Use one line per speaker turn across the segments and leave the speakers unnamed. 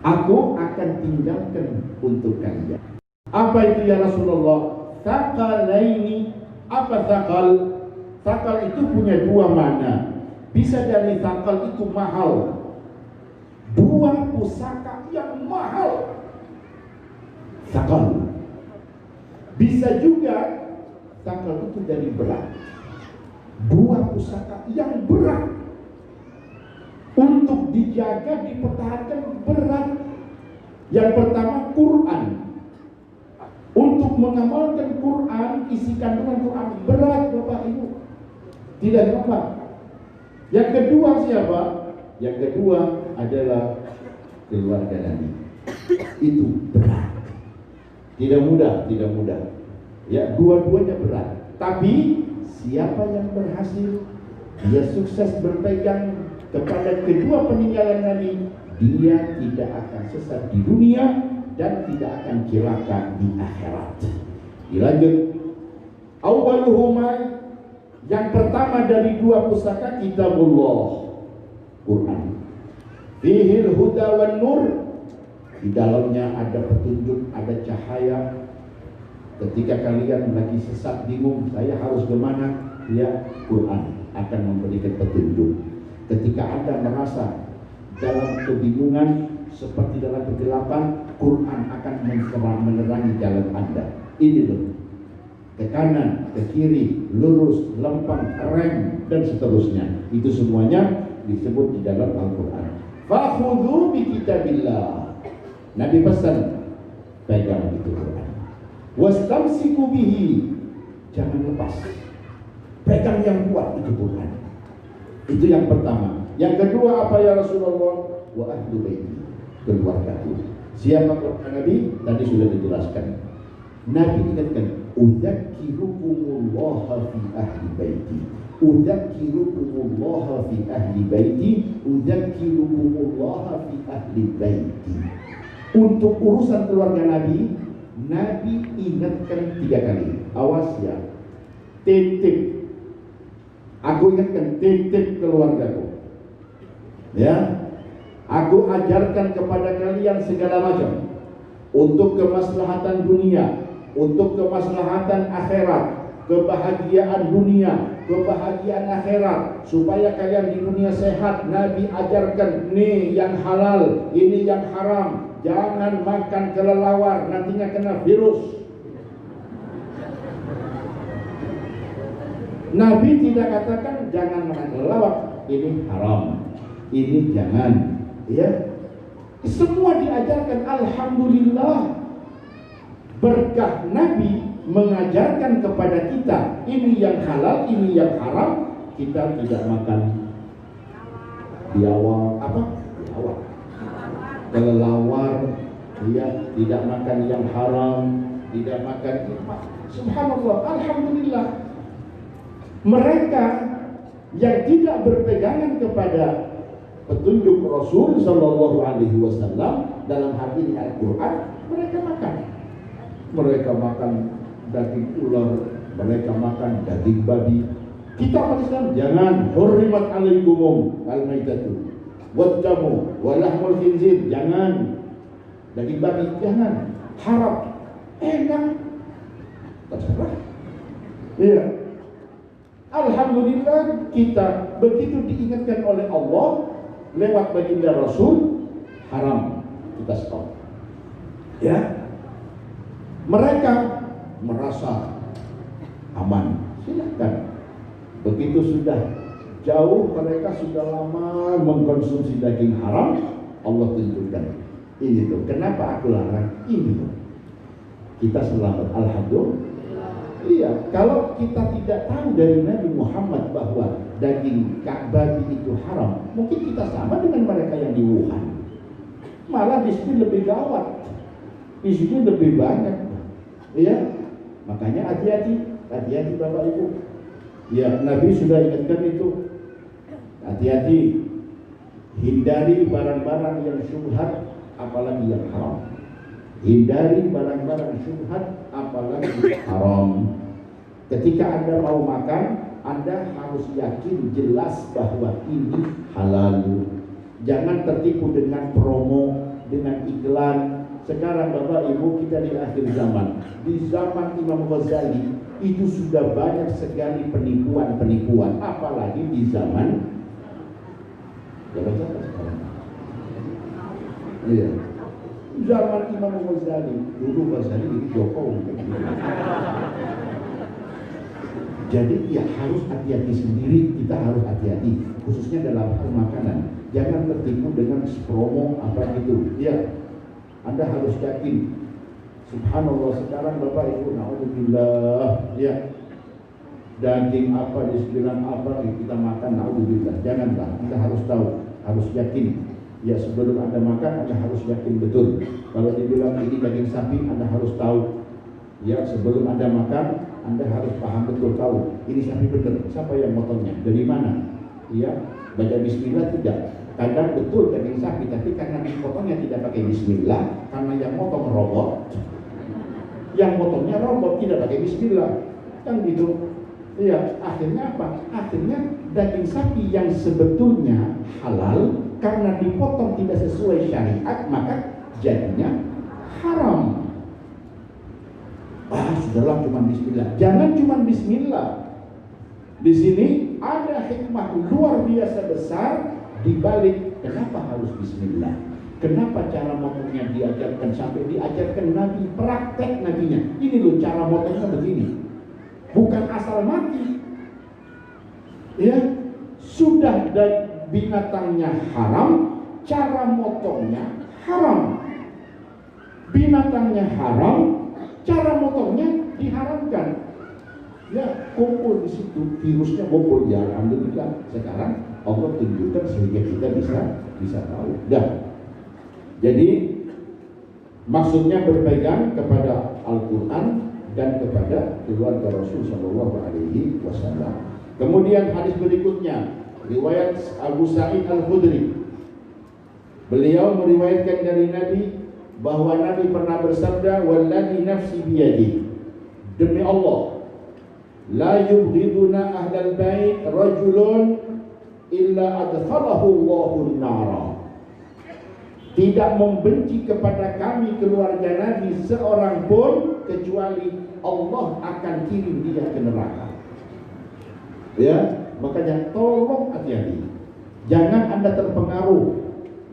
Aku akan tinggalkan untuk kalian. Apa itu ya Rasulullah? Thaqalaini. Apa thaqal? Thaqal itu punya dua makna. Bisa dari thaqal itu mahal, dua pusaka yang mahal, thaqal. Bisa juga thaqal itu dari berat, dua pusaka yang berat untuk dijaga, dipertahankan, berat. Yang pertama Quran. Untuk mengamalkan Quran, isi kandungan Quran berat Bapak Ibu, tidak gampang. Yang kedua siapa? Yang kedua adalah keluarga Nabi. Itu berat, tidak mudah, tidak mudah. Ya, dua-duanya berat. Tapi siapa yang berhasil, dia sukses berpegang kepada kedua peninggalan Nabi, dia tidak akan sesat di dunia dan tidak akan celaka di akhirat. Dilanjut, awwaluhuma, yang pertama dari dua pusaka kitabullah, Quran. Fihil huda wan nur, di dalamnya ada petunjuk, ada cahaya. Ketika kalian lagi sesat, bingung, saya harus kemana? Ya, Quran akan memberikan petunjuk. Ketika Anda merasa dalam kebingungan, seperti dalam kegelapan, Quran akan menerangi jalan Anda. Ini loh, ke kanan, ke kiri, lurus, lempeng, rem, dan seterusnya. Itu semuanya disebut di dalam Al-Quran. Fakhudhu bi kitabillah. Nabi pesan, pegang itu Quran. Wastamsiku bihi, jangan lepas, pegang yang kuat itu Quran. Itu yang pertama. Yang kedua apa ya Rasulullah? Wa ahlu baiti, keluargaku. Siapa keluarga Nabi? Tadi sudah dijelaskan. Nabi ingatkan, udzakirukumullah fi ahli baiti, udzakirukumullah fi ahli baiti, udzakirukumullah fi ahli baiti. Untuk urusan keluarga Nabi, Nabi ingatkan 3 kali. Awas ya, titip. Aku ingatkan, titip keluargaku. Ya, aku ajarkan kepada kalian segala macam untuk kemaslahatan dunia, untuk kemaslahatan akhirat, kebahagiaan dunia, kebahagiaan akhirat, supaya kalian di dunia sehat. Nabi ajarkan, nih yang halal, ini yang haram. Jangan makan kelelawar, nantinya kena virus. Nabi tidak katakan jangan makan kelelawar, ini haram, ini jangan, ya. Semua diajarkan. Alhamdulillah, berkah Nabi mengajarkan kepada kita ini yang halal, ini yang haram. Kita tidak makan biawak, biawak, kelelawar, ya, tidak makan yang haram, tidak makan. Subhanallah, alhamdulillah. Mereka yang tidak berpegangan kepada petunjuk Rasul Sallallahu Alaihi Wasallam dalam hal ini Al-Quran, mereka makan daging ular, mereka makan daging babi. Kita umat Islam jangan. Hurrimat alaikumum al-maitatu wad-damu wa lahmul khinzir, jangan. Daging babi jangan, haram. Enak, terserah. Iya. Alhamdulillah, kita begitu diingatkan oleh Allah lewat baginda Rasul, haram kita stop. Ya, mereka merasa aman, silakan. Begitu sudah jauh, mereka sudah lama mengkonsumsi daging haram, Allah tunjukkan ini tuh. Kenapa aku larang ini tuh? Kita selamat, alhamdulillah. Iya, kalau kita tidak tahu dari Nabi Muhammad bahwa daging babi itu haram, mungkin kita sama dengan mereka yang di Wuhan. Malah di sini lebih gawat, di sini lebih banyak. Iya, makanya hati-hati, hati-hati Bapak Ibu. Ya, Nabi sudah ingatkan itu. Hati-hati, hindari barang-barang yang syubhat, apalagi yang haram. Hindari barang-barang syubhat, apalagi haram. Ketika Anda mau makan, Anda harus yakin jelas bahwa ini halal. Jangan tertipu dengan promo. dengan iklan. Sekarang Bapak Ibu kita di akhir zaman, di zaman Imam Ghazali itu sudah banyak sekali penipuan-penipuan, apalagi di zaman sekarang. Iya. Zaman Imam Ghazali, dulu Ghazali ini Jokowi. Jadi ya harus hati-hati sendiri, kita harus hati-hati, khususnya dalam hal makanan. Jangan tertipu dengan promo apa gitu. Ya, Anda harus yakin. Subhanallah, sekarang Bapak Ibu, naudzubillah, ya, daging apa di sekitar apa kita makan, naudzubillah. Janganlah, Anda harus tahu, harus yakin. Ya, sebelum Anda makan, Anda harus yakin betul. Kalau dibilang ini daging sapi, Anda harus tahu. Ya, sebelum Anda makan, Anda harus paham betul, tahu ini sapi benar, siapa yang motongnya, dari mana. Ya, baca bismillah tidak. Kadang betul daging sapi, tapi karena dipotongnya tidak pakai bismillah, karena yang motong robot, yang potongnya robot tidak pakai bismillah, kan gitu. Iya, akhirnya apa? Akhirnya daging sapi yang sebetulnya halal karena dipotong tidak sesuai syariat, maka jadinya haram. Sudahlah, cuma bismillah. Jangan cuma bismillah. Di sini ada hikmah luar biasa besar di balik kenapa harus bismillah. Kenapa cara motongnya diajarkan sampai diajarkan Nabi, praktek Nabinya. Ini loh cara motongnya begini. Bukan asal mati. Ya, sudah binatangnya haram, cara motongnya haram. Binatangnya haram, cara motongnya diharamkan. Ya, kumpul di situ, virusnya kumpul. Ya, alhamdulillah sekarang Allah tunjukkan sehingga kita bisa tahu. Dah. Jadi maksudnya berpegang kepada Al-Quran dan kepada keluarga Rasul Shallallahu Alaihi Wasallam. Kemudian hadis berikutnya, riwayat Abu Sa'id Al-Khudri. Beliau meriwayatkan dari Nabi bahwa Nabi pernah bersabda, "Walladzi nafsi biyadi." Demi Allah, la yubghiduna ahlal bait rajulun illa adkhalahu Allahu an-nara. Tidak membenci kepada kami keluarga Nabi seorang pun kecuali Allah akan kirim dia ke neraka. Ya, makanya tolong hati-hati. Jangan Anda terpengaruh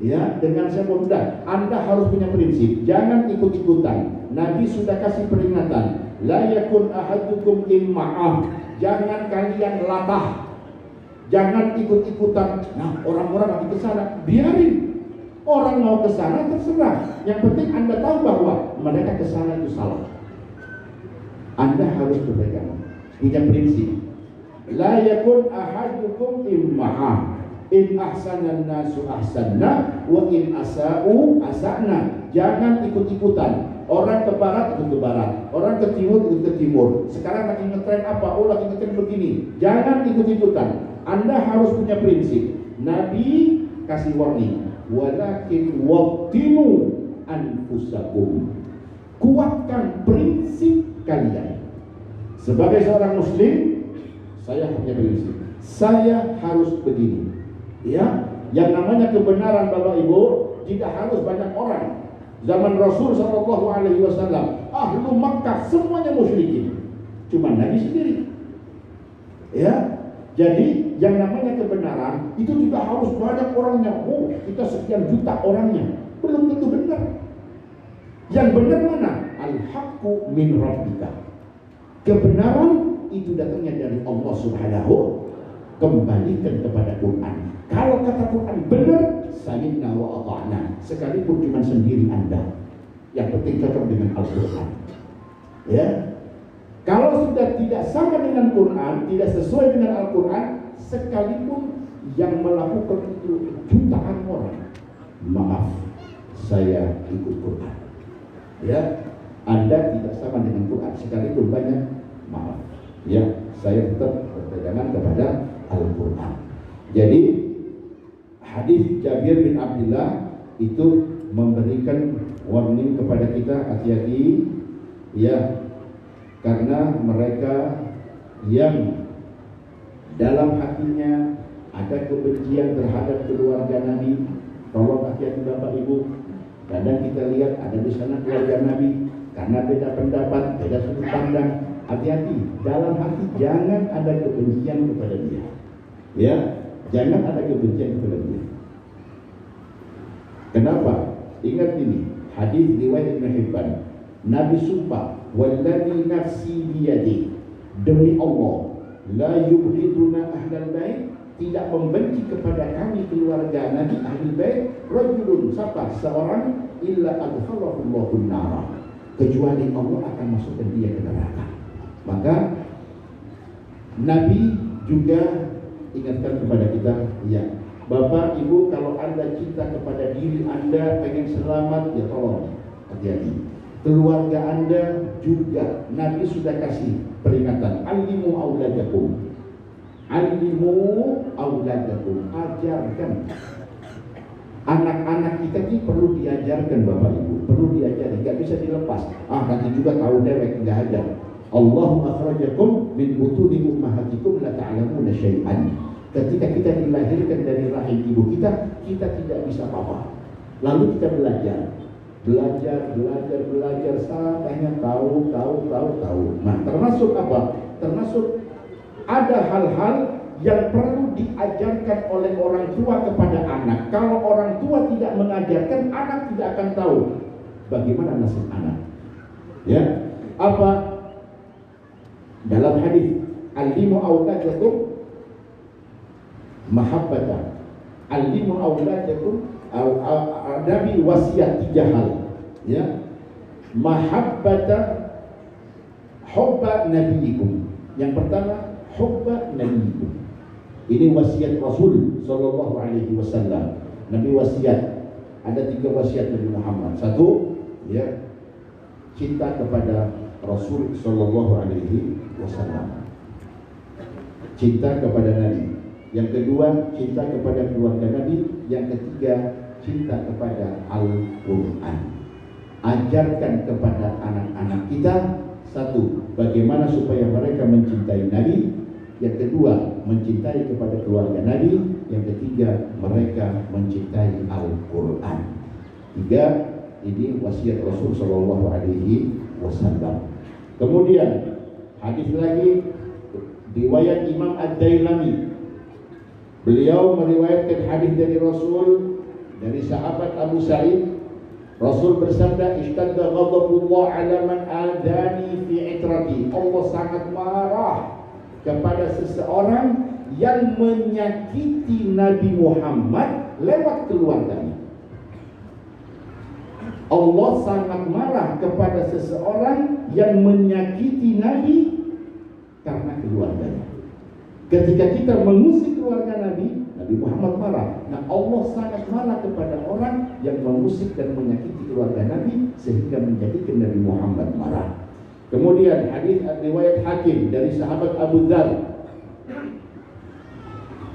ya dengan semudah. Anda harus punya prinsip, jangan ikut-ikutan. Nabi sudah kasih peringatan, la yakun ahadukum imma'ah. Jangan kalian latah. Jangan ikut-ikutan. Nah, orang-orang lagi ke sana, biarin. Orang mau ke sana terserah. Yang penting Anda tahu bahwa mereka ke sana itu salah. Anda harus berpegang, punya prinsip. La yakun ahadukum imma'ah. In ahsanan nasu ahsanna wa in asa'u asa'na. Jangan ikut-ikutan. Orang ke barat ikut ke barat, orang ke timur ikut ke timur. Sekarang lagi ngetren apa? Oh, lagi ngetren begini. Jangan ikut-ikutan. Anda harus punya prinsip. Nabi kasih warning, walakin waqtinu anfusakum. Kuatkan prinsip kalian. Sebagai seorang muslim, saya punya prinsip. Saya harus begini. Ya, yang namanya kebenaran Bapak Ibu tidak harus banyak orang. Zaman Rasul Shallallahu Alaihi Wasallam, ahlu Makkah semuanya musyrikin, cuma Nabi sendiri. Ya, jadi yang namanya kebenaran itu juga harus banyak orangnya. Oh, kita sekian juta orangnya, belum tentu benar. Yang benar mana? Al-haqqu min rabbika. Kebenaran itu datangnya dari Allah Subhanahu. Kembalikan kepada Quran. Kalau kata Quran benar, sami'na wa ata'na. Sekalipun cuma sendiri Anda, yang penting cocok dengan Al-Quran. Ya, kalau sudah tidak sama dengan Quran, tidak sesuai dengan Al-Quran, sekalipun yang melakukan itu jutaan orang, maaf, saya ikut Quran. Ya, Anda tidak sama dengan Quran, sekalipun banyak, maaf. Ya, saya tetap berpegangan kepada Al-Quran. Jadi hadis Jabir bin Abdullah itu memberikan warning kepada kita, hati-hati ya, karena mereka yang dalam hatinya ada kebencian terhadap keluarga Nabi. Tolong hati-hati Bapak Ibu. Kadang kita lihat ada di sana keluarga Nabi, karena beda pendapat, beda sudut pandang. Hati-hati, dalam hati jangan ada kebencian kepada dia. Ya, jangan ada kebencian kepada dia. Kenapa? Ingat ini, hadis riwayat Ibnu Hibban. Nabi sumpah, "Walladzi nafsi biyadihi." Demi Allah, la yubghiduna ahlal bait, tidak membenci kepada kami keluarga Nabi Ahlul Bait rajulun, siapa seorang, illa adkhalahu Allahu an-nar, kecuali Allah akan masukkan dia ke neraka. Maka Nabi juga ingatkan kepada kita, ya Bapak Ibu, kalau Anda cinta kepada diri Anda, pengen selamat, ya tolong hati-hati. Keluarga Anda juga Nabi sudah kasih peringatan, alimu auladakum, alimu auladakum, ajarkan. Anak-anak kita ini perlu diajarkan Bapak Ibu, perlu diajari, gak bisa dilepas. Nanti juga tahu dewek, gak ada. Allahu akhrajakum min butuni ummahatikum la ta'lamuna syai'an. Ketika kita dilahirkan dari rahim ibu kita, kita tidak bisa apa-apa. Lalu kita belajar sampainya tahu. Nah, termasuk apa? Termasuk ada hal-hal yang perlu diajarkan oleh orang tua kepada anak. Kalau orang tua tidak mengajarkan, anak tidak akan tahu bagaimana nasib anak. Ya, apa? Dalam hadis, "Alimu auladakum mahabbatan." Alimu auladakum, Nabi wasiat 3 hal. Ya, mahabbatan, hubba nabiyikum. Yang pertama, hubba nabiyikum. Ini wasiat Rasul sallallahu alaihi wasallam. Nabi wasiat, ada 3 wasiat Nabi Muhammad. 1, ya, cinta kepada Rasul sallallahu alaihi wasallam. Cinta kepada Nabi. Yang kedua, cinta kepada keluarga Nabi. Yang ketiga, cinta kepada Al-Quran. Ajarkan kepada anak-anak kita, 1, bagaimana supaya mereka mencintai Nabi. Yang kedua, mencintai kepada keluarga Nabi. Yang ketiga, mereka mencintai Al-Quran. 3, ini wasiat Rasul sallallahu alaihi wasallam. Kemudian hadis lagi riwayat Imam Ad-Dailami. Beliau meriwayatkan hadis dari Rasul, dari sahabat Abu Sa'id. Rasul bersabda, "Ishtadda ghadabullah 'ala man adani fi itrati." Allah sangat marah kepada seseorang yang menyakiti Nabi Muhammad lewat keluarganya. Allah sangat marah kepada seseorang yang menyakiti Nabi karena keluarganya. Ketika kita mengusik keluarga Nabi, Nabi Muhammad marah. Nah, Allah sangat marah kepada orang yang mengusik dan menyakiti keluarga Nabi sehingga menjadikan Nabi Muhammad marah. Kemudian hadis riwayat Hakim dari sahabat Abu Dzar,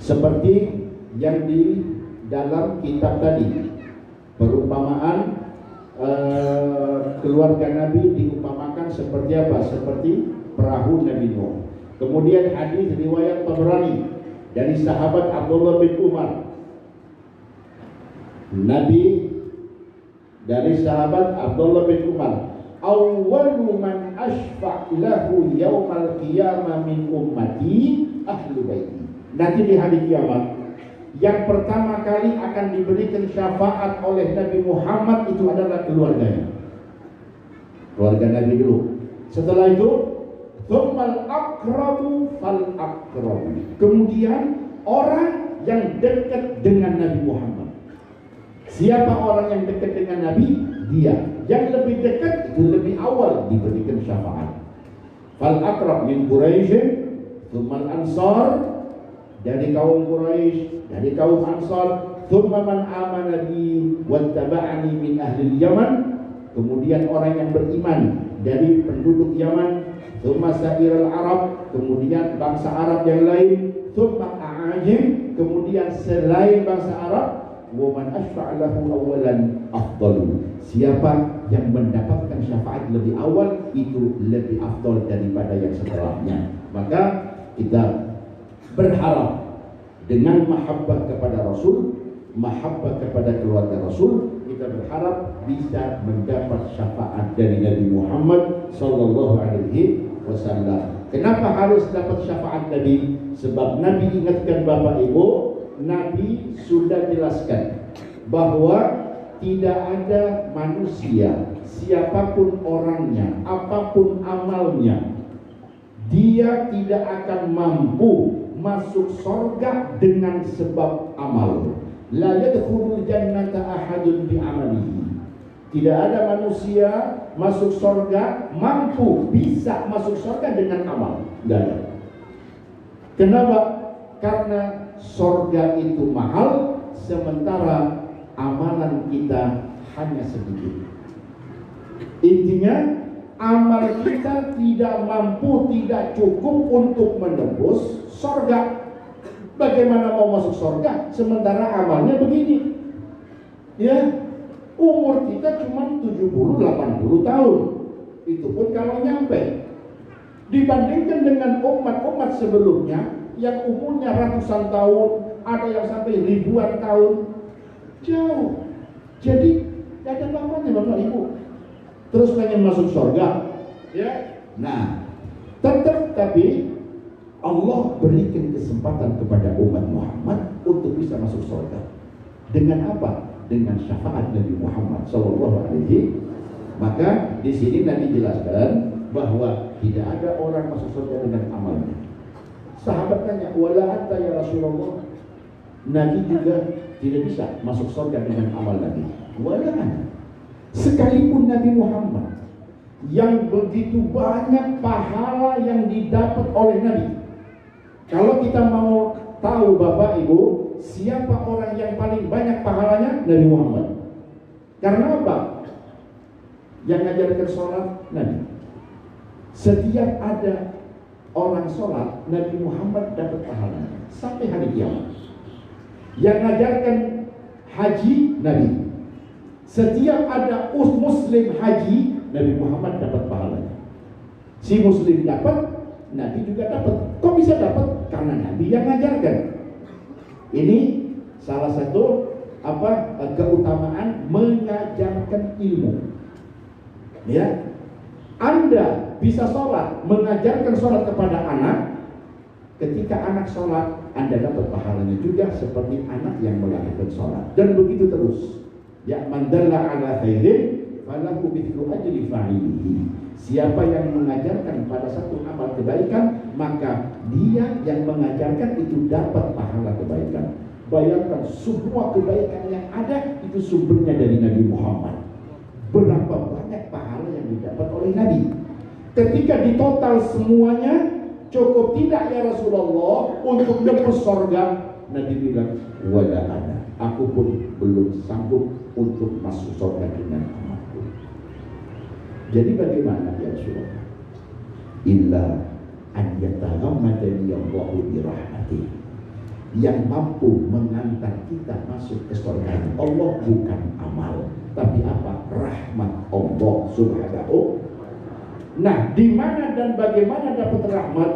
seperti yang di dalam kitab tadi, perumpamaan keluarga Nabi diumpamakan seperti apa? Seperti perahu Nabi Nuh. Kemudian hadis riwayat Tabrani dari sahabat Abdullah bin Umar. Nabi dari sahabat Abdullah bin Umar, "Awwalu man ashfa' lahu yaumal qiyamah min ummati ahlu baiti." Nanti di hari kiamat, yang pertama kali akan diberikan syafaat oleh Nabi Muhammad itu adalah keluarganya. Keluarga Nabi dulu. Setelah itu, tsummal aqrabu fal aqrabu. Kemudian orang yang dekat dengan Nabi Muhammad. Siapa orang yang dekat dengan Nabi? Dia. Yang lebih dekat itu lebih awal diberikan syafaat. Fal aqrab min Quraisy, tsummal ansar, dari kaum Quraisy, dari kaum Ansar, tsumma man amana bi wattaba'ani min ahli Yaman, kemudian orang yang beriman dari penduduk Yaman, tsumma sa'irul Arab, kemudian bangsa Arab yang lain, tsumma a'ajim, kemudian selain bangsa Arab, wa man ashfa'a lahu awwalan afdalu. Siapa yang mendapatkan syafaat lebih awal itu lebih afdal daripada yang setelahnya. Maka kita berharap dengan mahabbah kepada Rasul, mahabbah kepada keluarga Rasul, kita berharap bisa mendapat syafaat dari Nabi Muhammad sallallahu alaihi wasallam. Kenapa harus dapat syafaat Nabi? Sebab Nabi ingatkan Bapak Ibu, Nabi sudah jelaskan bahwa tidak ada manusia, siapapun orangnya, apapun amalnya, dia tidak akan mampu masuk surga dengan sebab amal. La yadkhulul jannata ahadun bi amalihi. Tidak ada manusia masuk surga mampu bisa masuk surga dengan amal. Tidak ada. Kenapa? Karena surga itu mahal, sementara amalan kita hanya sedikit. Intinya amal kita tidak mampu, tidak cukup untuk menembus surga. Bagaimana mau masuk surga sementara amalnya begini? Ya, umur kita cuma 70-80 tahun. Itu pun kalau nyampe. Dibandingkan dengan umat-umat sebelumnya yang umurnya ratusan tahun, ada yang sampai ribuan tahun. Jauh. Jadi tidak ada namanya Bapak Ibu. Terus pengen masuk surga, ya. Nah, tapi Allah berikan kesempatan kepada umat Muhammad untuk bisa masuk surga. Dengan apa? Dengan syafaat Nabi Muhammad sallallahu alaihi. Maka di sini Nabi jelaskan bahwa tidak ada orang masuk surga dengan amalnya. Sahabat tanya, "Wala anta ya Rasulullah?" Nabi juga tidak bisa masuk surga dengan amal Nabi. Wala anta. Sekalipun Nabi Muhammad yang begitu banyak pahala yang didapat oleh Nabi. Kalau kita mau tahu Bapak Ibu, siapa orang yang paling banyak pahalanya? Nabi Muhammad. Karena apa? Yang ngajarkan sholat Nabi. Setiap ada orang sholat, Nabi Muhammad dapat pahalanya sampai hari kiamat. Yang ngajarkan haji Nabi. Setiap ada muslim haji, Nabi Muhammad dapat pahalanya. Si muslim dapat, Nabi juga dapat. Kok bisa dapat? Karena Nabi yang ngajarkan. Ini salah satu keutamaan mengajarkan ilmu. Ya, Anda bisa sholat, mengajarkan sholat kepada anak. Ketika anak sholat, Anda dapat pahalanya juga seperti anak yang melakukan sholat. Dan begitu terus. Ya, man dalla ala khairin falahu mithlu ajri fa'ilihi. Siapa yang mengajarkan pada satu amal kebaikan, maka dia yang mengajarkan itu dapat pahala kebaikan. Bayangkan semua kebaikan yang ada itu sumbernya dari Nabi Muhammad. Berapa banyak pahala yang didapat oleh Nabi. Ketika ditotal semuanya, cukup tidak ya Rasulullah untuk menembus surga? Nabi bilang, wala ana, aku pun belum sanggup untuk masuk surga dengan amalku. Jadi bagaimana ya Rasulullah? Illa an yataghammadani Allahu bi rahmatih. Yang mampu mengantar kita masuk ke surga Allah bukan amal, tapi apa? Rahmat Allah Subhanahu. Nah, di mana dan bagaimana dapat rahmat?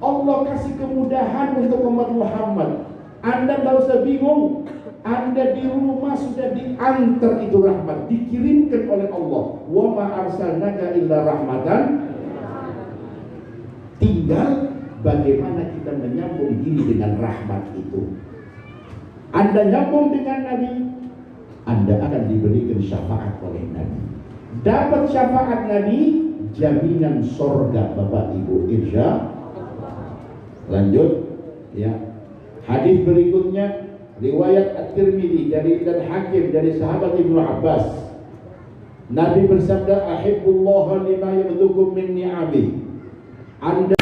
Allah kasih kemudahan untuk umat Muhammad. Anda tidak usah bingung. Anda di rumah sudah diantar itu rahmat, dikirimkan oleh Allah. Wa ma arsalnaka illa rahmatan. Tinggal bagaimana kita menyambung diri dengan rahmat itu. Anda nyambung dengan Nabi, Anda akan diberikan syafaat oleh Nabi. Dapat syafaat Nabi, jaminan surga Bapak Ibu. Insya. Lanjut ya. Hadis berikutnya riwayat At-Tirmidzi dan Hakim dari sahabat Ibnu Abbas. Nabi bersabda, "Ahibbullah lima yabdukum min ni'ami." Anda